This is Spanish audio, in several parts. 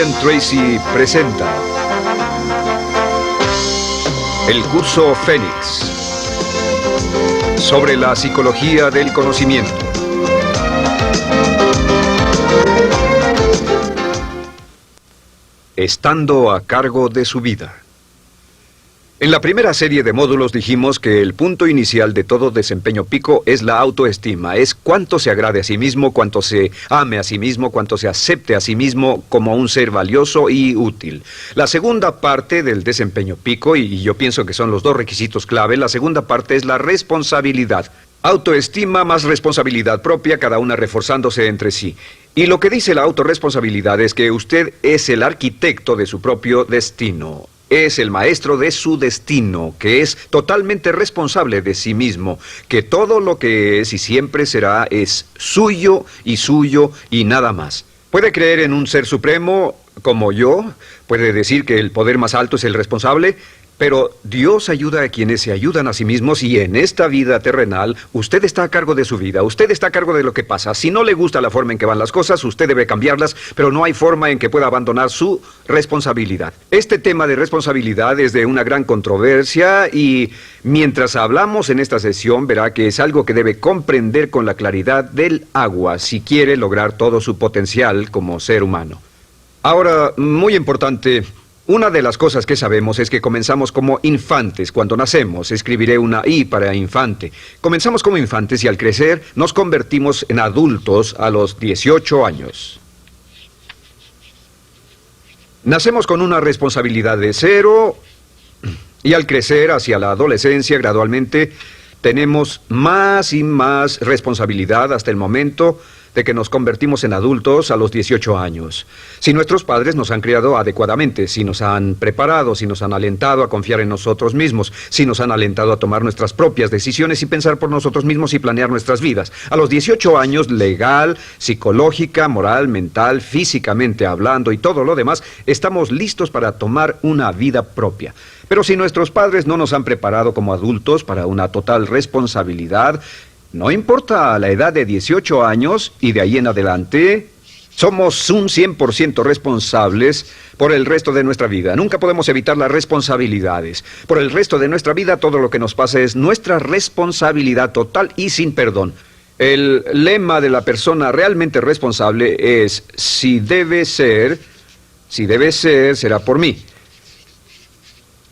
Brian Tracy presenta el curso Fénix sobre la psicología del conocimiento. Estando a cargo de su vida. En la primera serie de módulos dijimos que el punto inicial de todo desempeño pico es la autoestima, es cuánto se agrade a sí mismo, cuánto se ame a sí mismo, cuánto se acepte a sí mismo como un ser valioso y útil. La segunda parte del desempeño pico, y yo pienso que son los dos requisitos clave, la segunda parte es la responsabilidad. Autoestima más responsabilidad propia, cada una reforzándose entre sí. Y lo que dice la autorresponsabilidad es que usted es el arquitecto de su propio destino. Es el maestro de su destino, que es totalmente responsable de sí mismo, que todo lo que es y siempre será es suyo y nada más. Puede creer en un ser supremo como yo, puede decir que el poder más alto es el responsable, pero Dios ayuda a quienes se ayudan a sí mismos y en esta vida terrenal usted está a cargo de su vida, usted está a cargo de lo que pasa. Si no le gusta la forma en que van las cosas, usted debe cambiarlas, pero no hay forma en que pueda abandonar su responsabilidad. Este tema de responsabilidad es de una gran controversia y mientras hablamos en esta sesión verá que es algo que debe comprender con la claridad del agua si quiere lograr todo su potencial como ser humano. Ahora, muy importante, una de las cosas que sabemos es que comenzamos como infantes cuando nacemos. Escribiré una I para infante. Comenzamos como infantes y al crecer nos convertimos en adultos a los 18 años. Nacemos con una responsabilidad de 0 y al crecer hacia la adolescencia gradualmente tenemos más y más responsabilidad hasta el momento de que nos convertimos en adultos a los 18 años. Si nuestros padres nos han criado adecuadamente, si nos han preparado, si nos han alentado a confiar en nosotros mismos, si nos han alentado a tomar nuestras propias decisiones y pensar por nosotros mismos y planear nuestras vidas. A los 18 años, legal, psicológica, moral, mental, físicamente hablando y todo lo demás, estamos listos para tomar una vida propia. Pero si nuestros padres no nos han preparado como adultos para una total responsabilidad, no importa la edad de 18 años y de ahí en adelante, somos un 100% responsables por el resto de nuestra vida. Nunca podemos evitar las responsabilidades. Por el resto de nuestra vida, todo lo que nos pasa es nuestra responsabilidad total y sin perdón. El lema de la persona realmente responsable es, si debe ser, será por mí.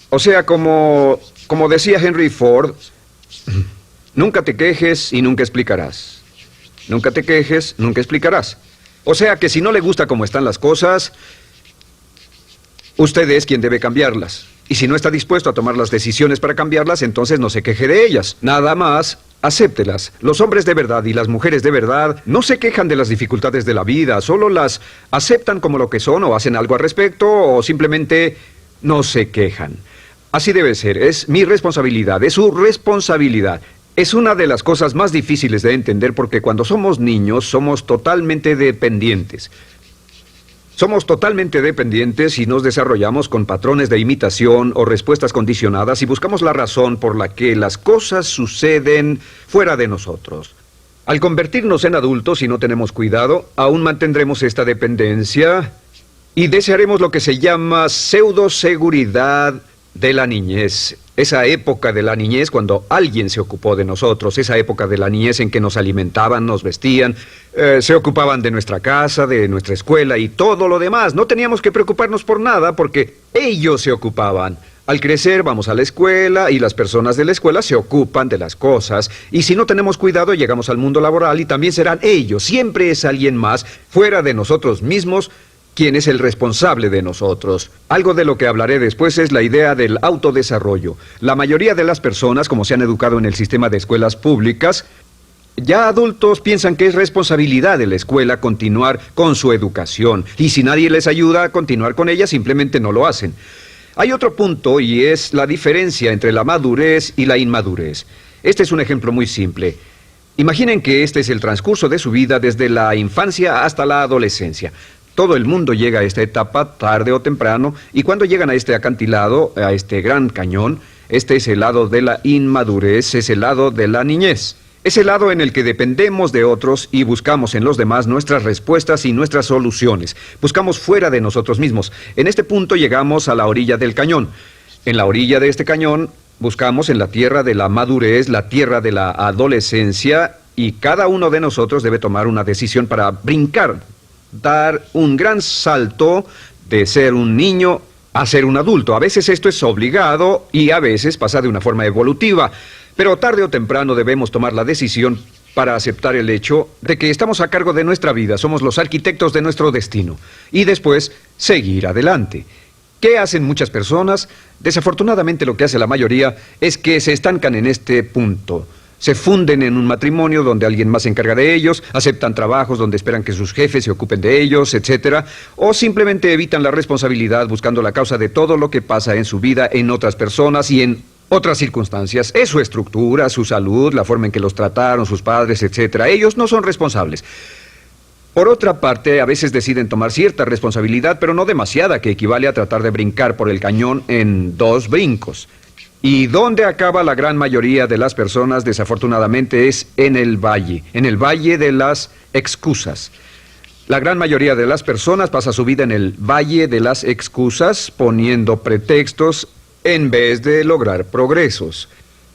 O sea, como decía Henry Ford, nunca te quejes y nunca explicarás. Nunca te quejes, nunca explicarás. O sea que si no le gusta cómo están las cosas, usted es quien debe cambiarlas. Y si no está dispuesto a tomar las decisiones para cambiarlas, entonces no se queje de ellas. Nada más, acéptelas. Los hombres de verdad y las mujeres de verdad no se quejan de las dificultades de la vida, solo las aceptan como lo que son o hacen algo al respecto o simplemente no se quejan. Así debe ser, es mi responsabilidad, es su responsabilidad. Es una de las cosas más difíciles de entender porque cuando somos niños somos totalmente dependientes. Somos totalmente dependientes y nos desarrollamos con patrones de imitación o respuestas condicionadas y buscamos la razón por la que las cosas suceden fuera de nosotros. Al convertirnos en adultos, si no tenemos cuidado, aún mantendremos esta dependencia y desearemos lo que se llama pseudoseguridad de la niñez. Esa época de la niñez cuando alguien se ocupó de nosotros, esa época de la niñez en que nos alimentaban, nos vestían, se ocupaban de nuestra casa, de nuestra escuela y todo lo demás. No teníamos que preocuparnos por nada porque ellos se ocupaban. Al crecer vamos a la escuela y las personas de la escuela se ocupan de las cosas. Y si no tenemos cuidado llegamos al mundo laboral y también serán ellos. Siempre es alguien más fuera de nosotros mismos quien es el responsable de nosotros. Algo de lo que hablaré después es la idea del autodesarrollo. La mayoría de las personas, como se han educado en el sistema de escuelas públicas, ya adultos piensan que es responsabilidad de la escuela continuar con su educación. Y si nadie les ayuda a continuar con ella, simplemente no lo hacen. Hay otro punto y es la diferencia entre la madurez y la inmadurez. Este es un ejemplo muy simple. Imaginen que este es el transcurso de su vida desde la infancia hasta la adolescencia. Todo el mundo llega a esta etapa tarde o temprano y cuando llegan a este acantilado, a este gran cañón, este es el lado de la inmadurez, es el lado de la niñez. Es el lado en el que dependemos de otros y buscamos en los demás nuestras respuestas y nuestras soluciones. Buscamos fuera de nosotros mismos. En este punto llegamos a la orilla del cañón. En la orilla de este cañón buscamos en la tierra de la madurez, la tierra de la adolescencia, y cada uno de nosotros debe tomar una decisión para brincar, dar un gran salto de ser un niño a ser un adulto. A veces esto es obligado y a veces pasa de una forma evolutiva. Pero tarde o temprano debemos tomar la decisión para aceptar el hecho de que estamos a cargo de nuestra vida, somos los arquitectos de nuestro destino, y después seguir adelante. ¿Qué hacen muchas personas? Desafortunadamente lo que hace la mayoría es que se estancan en este punto. Se funden en un matrimonio donde alguien más se encarga de ellos, aceptan trabajos donde esperan que sus jefes se ocupen de ellos, etc. O simplemente evitan la responsabilidad buscando la causa de todo lo que pasa en su vida en otras personas y en otras circunstancias. Es su estructura, su salud, la forma en que los trataron, sus padres, etc. Ellos no son responsables. Por otra parte, a veces deciden tomar cierta responsabilidad, pero no demasiada, que equivale a tratar de brincar por el cañón en 2 brincos. ¿Y dónde acaba la gran mayoría de las personas? Desafortunadamente es en el valle de las excusas. La gran mayoría de las personas pasa su vida en el valle de las excusas, poniendo pretextos en vez de lograr progresos.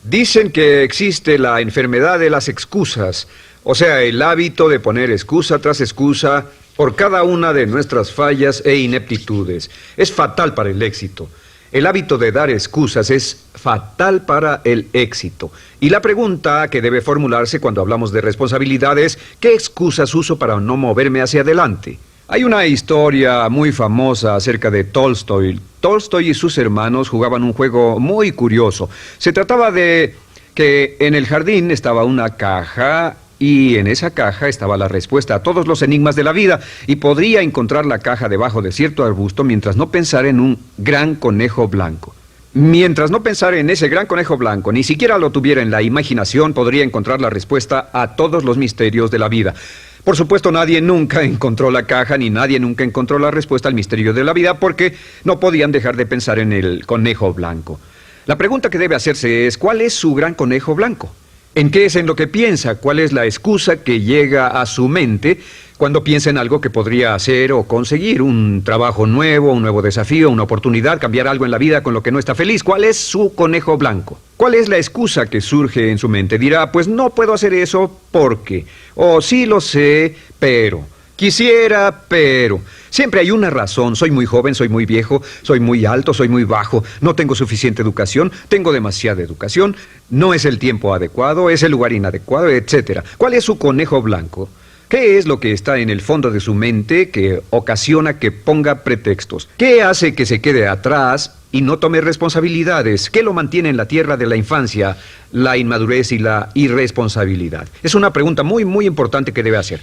Dicen que existe la enfermedad de las excusas, o sea, el hábito de poner excusa tras excusa por cada una de nuestras fallas e ineptitudes. Es fatal para el éxito. El hábito de dar excusas es fatal para el éxito. Y la pregunta que debe formularse cuando hablamos de responsabilidad es: ¿qué excusas uso para no moverme hacia adelante? Hay una historia muy famosa acerca de Tolstoy. Tolstoy y sus hermanos jugaban un juego muy curioso. Se trataba de que en el jardín estaba una caja y en esa caja estaba la respuesta a todos los enigmas de la vida, y podría encontrar la caja debajo de cierto arbusto mientras no pensara en un gran conejo blanco. Mientras no pensara en ese gran conejo blanco, ni siquiera lo tuviera en la imaginación, podría encontrar la respuesta a todos los misterios de la vida. Por supuesto, nadie nunca encontró la caja, ni nadie nunca encontró la respuesta al misterio de la vida, porque no podían dejar de pensar en el conejo blanco. La pregunta que debe hacerse es: ¿cuál es su gran conejo blanco? ¿En qué es en lo que piensa? ¿Cuál es la excusa que llega a su mente cuando piensa en algo que podría hacer o conseguir? Un trabajo nuevo, un nuevo desafío, una oportunidad, cambiar algo en la vida con lo que no está feliz. ¿Cuál es su conejo blanco? ¿Cuál es la excusa que surge en su mente? Dirá: pues no puedo hacer eso porque, o sí lo sé, pero, quisiera, pero. Siempre hay una razón. Soy muy joven, soy muy viejo, soy muy alto, soy muy bajo, no tengo suficiente educación, tengo demasiada educación, no es el tiempo adecuado, es el lugar inadecuado, etc. ¿Cuál es su conejo blanco? ¿Qué es lo que está en el fondo de su mente que ocasiona que ponga pretextos? ¿Qué hace que se quede atrás y no tome responsabilidades? ¿Qué lo mantiene en la tierra de la infancia, la inmadurez y la irresponsabilidad? Es una pregunta muy, muy importante que debe hacer.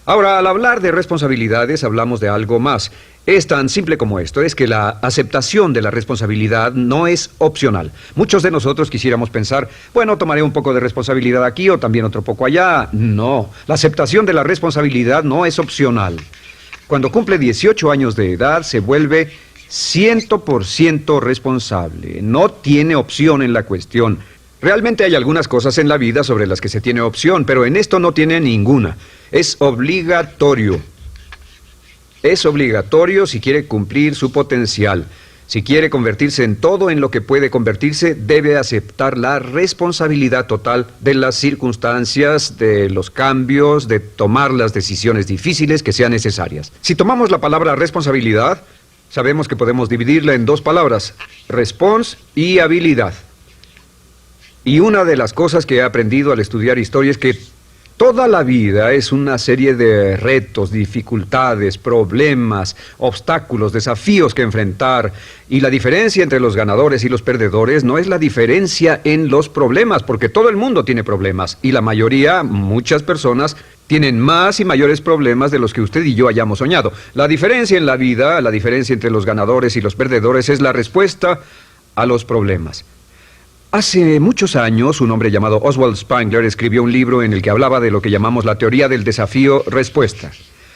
Ahora, al hablar de responsabilidades, hablamos de algo más. Es tan simple como esto: es que la aceptación de la responsabilidad no es opcional. Muchos de nosotros quisiéramos pensar: bueno, tomaré un poco de responsabilidad aquí o también otro poco allá. No, la aceptación de la responsabilidad no es opcional. Cuando cumple 18 años de edad, se vuelve 100% responsable. No tiene opción en la cuestión. Realmente hay algunas cosas en la vida sobre las que se tiene opción, pero en esto no tiene ninguna. Es obligatorio. Es obligatorio si quiere cumplir su potencial. Si quiere convertirse en todo en lo que puede convertirse, debe aceptar la responsabilidad total de las circunstancias, de los cambios, de tomar las decisiones difíciles que sean necesarias. Si tomamos la palabra responsabilidad, sabemos que podemos dividirla en 2 palabras: respons y habilidad. Y una de las cosas que he aprendido al estudiar historia es que toda la vida es una serie de retos, dificultades, problemas, obstáculos, desafíos que enfrentar. Y la diferencia entre los ganadores y los perdedores no es la diferencia en los problemas, porque todo el mundo tiene problemas. Y la mayoría, muchas personas, tienen más y mayores problemas de los que usted y yo hayamos soñado. La diferencia en la vida, la diferencia entre los ganadores y los perdedores, es la respuesta a los problemas. Hace muchos años, un hombre llamado Oswald Spengler escribió un libro en el que hablaba de lo que llamamos la teoría del desafío-respuesta.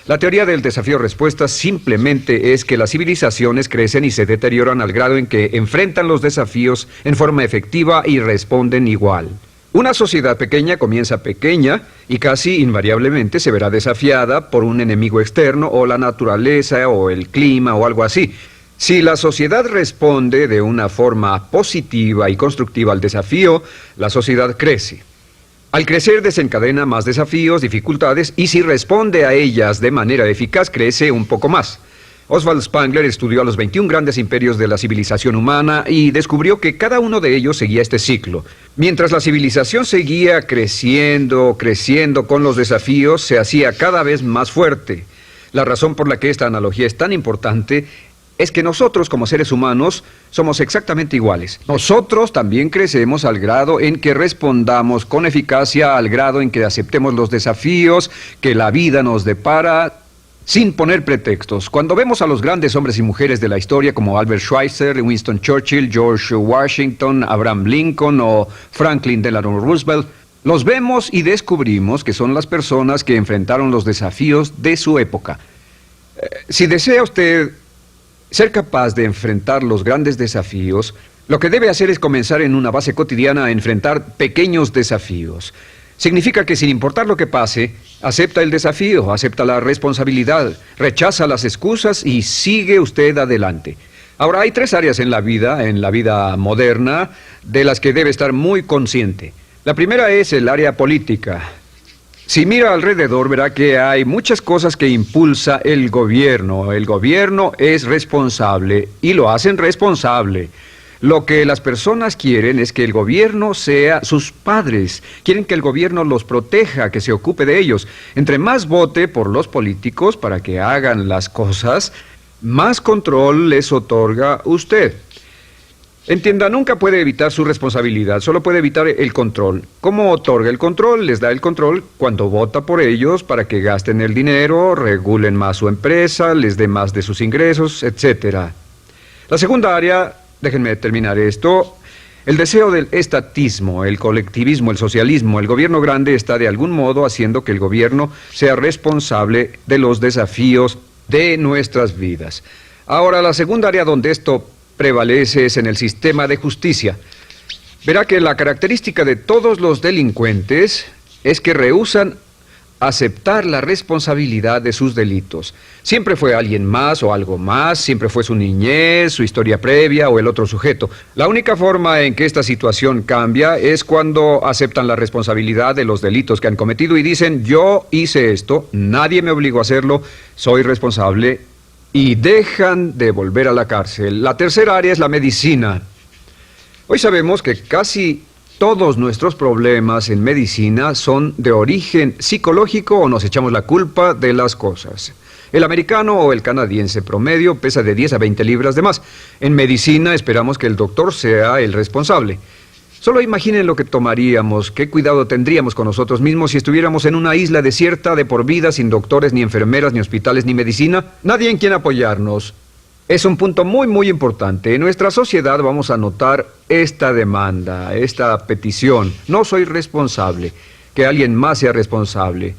La teoría del desafío-respuesta simplemente es que las civilizaciones crecen y se deterioran al grado en que enfrentan los desafíos en forma efectiva y responden igual. Una sociedad pequeña comienza pequeña y casi invariablemente se verá desafiada por un enemigo externo o la naturaleza o el clima o algo así. Si la sociedad responde de una forma positiva y constructiva al desafío, la sociedad crece. Al crecer desencadena más desafíos, dificultades, y si responde a ellas de manera eficaz, crece un poco más. Oswald Spengler estudió a los 21 grandes imperios de la civilización humana y descubrió que cada uno de ellos seguía este ciclo. Mientras la civilización seguía creciendo con los desafíos, se hacía cada vez más fuerte. La razón por la que esta analogía es tan importante es que nosotros, como seres humanos, somos exactamente iguales. Nosotros también crecemos al grado en que respondamos con eficacia, al grado en que aceptemos los desafíos que la vida nos depara, sin poner pretextos. Cuando vemos a los grandes hombres y mujeres de la historia como Albert Schweitzer, Winston Churchill, George Washington, Abraham Lincoln o Franklin Delano Roosevelt, los vemos y descubrimos que son las personas que enfrentaron los desafíos de su época. Si desea usted ser capaz de enfrentar los grandes desafíos, lo que debe hacer es comenzar en una base cotidiana a enfrentar pequeños desafíos. Significa que sin importar lo que pase, acepta el desafío, acepta la responsabilidad, rechaza las excusas y sigue usted adelante. Ahora, hay 3 áreas en la vida moderna, de las que debe estar muy consciente. La primera es el área política. Si mira alrededor, verá que hay muchas cosas que impulsa el gobierno. El gobierno es responsable y lo hacen responsable. Lo que las personas quieren es que el gobierno sea sus padres. Quieren que el gobierno los proteja, que se ocupe de ellos. Entre más vote por los políticos para que hagan las cosas, más control les otorga usted. Entienda, nunca puede evitar su responsabilidad, solo puede evitar el control. ¿Cómo otorga el control? Les da el control cuando vota por ellos para que gasten el dinero, regulen más su empresa, les dé más de sus ingresos, etc. La segunda área, déjenme terminar esto, el deseo del estatismo, el colectivismo, el socialismo. El gobierno grande está de algún modo haciendo que el gobierno sea responsable de los desafíos de nuestras vidas. Ahora, la segunda área donde esto prevalece es en el sistema de justicia. Verá que la característica de todos los delincuentes es que rehúsan aceptar la responsabilidad de sus delitos. Siempre fue alguien más o algo más, siempre fue su niñez, su historia previa o el otro sujeto. La única forma en que esta situación cambia es cuando aceptan la responsabilidad de los delitos que han cometido y dicen: yo hice esto, nadie me obligó a hacerlo, soy responsable, y dejan de volver a la cárcel. La tercera área es la medicina. Hoy sabemos que casi todos nuestros problemas en medicina son de origen psicológico o nos echamos la culpa de las cosas. El americano o el canadiense promedio pesa de 10 a 20 libras de más. En medicina esperamos que el doctor sea el responsable. Solo imaginen lo que tomaríamos, qué cuidado tendríamos con nosotros mismos si estuviéramos en una isla desierta de por vida, sin doctores, ni enfermeras, ni hospitales, ni medicina. Nadie en quien apoyarnos. Es un punto muy, muy importante. En nuestra sociedad vamos a notar esta demanda, esta petición. No soy responsable, que alguien más sea responsable.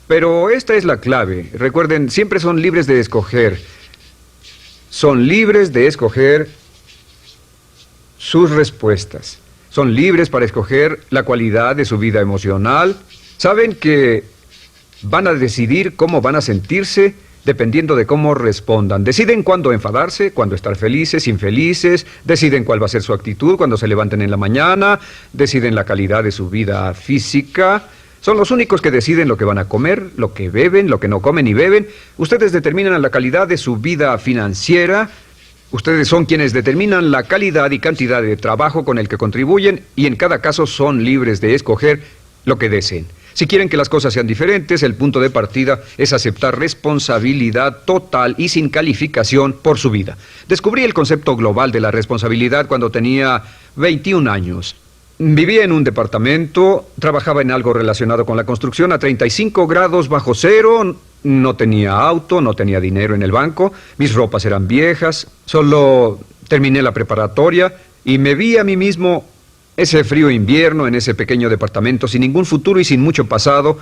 Pero esta es la clave. Recuerden, siempre son libres de escoger. Son libres de escoger sus respuestas. Son libres para escoger la cualidad de su vida emocional. Saben que van a decidir cómo van a sentirse dependiendo de cómo respondan. Deciden cuándo enfadarse, cuándo estar felices, infelices, deciden cuál va a ser su actitud cuando se levanten en la mañana, deciden la calidad de su vida física. Son los únicos que deciden lo que van a comer, lo que beben, lo que no comen ni beben. Ustedes determinan la calidad de su vida financiera. Ustedes son quienes determinan la calidad y cantidad de trabajo con el que contribuyen y en cada caso son libres de escoger lo que deseen. Si quieren que las cosas sean diferentes, el punto de partida es aceptar responsabilidad total y sin calificación por su vida. Descubrí el concepto global de la responsabilidad cuando tenía 21 años. Vivía en un departamento, trabajaba en algo relacionado con la construcción a 35 grados bajo cero, no tenía auto, no tenía dinero en el banco, mis ropas eran viejas, solo terminé la preparatoria y me vi a mí mismo ese frío invierno en ese pequeño departamento sin ningún futuro y sin mucho pasado,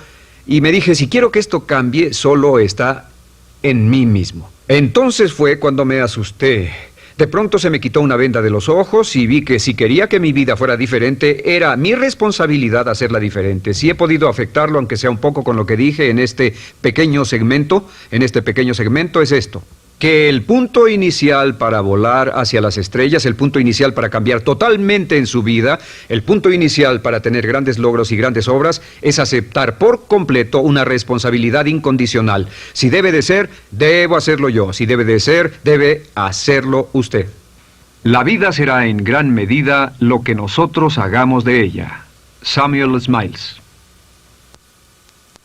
y me dije, si quiero que esto cambie, solo está en mí mismo. Entonces fue cuando me asusté. De pronto se me quitó una venda de los ojos y vi que si quería que mi vida fuera diferente, era mi responsabilidad hacerla diferente. Si he podido afectarlo, aunque sea un poco, con lo que dije en este pequeño segmento, es esto: que el punto inicial para volar hacia las estrellas, el punto inicial para cambiar totalmente en su vida, el punto inicial para tener grandes logros y grandes obras, es aceptar por completo una responsabilidad incondicional. Si debe de ser, debo hacerlo yo. Si debe de ser, debe hacerlo usted. La vida será en gran medida lo que nosotros hagamos de ella. Samuel Smiles.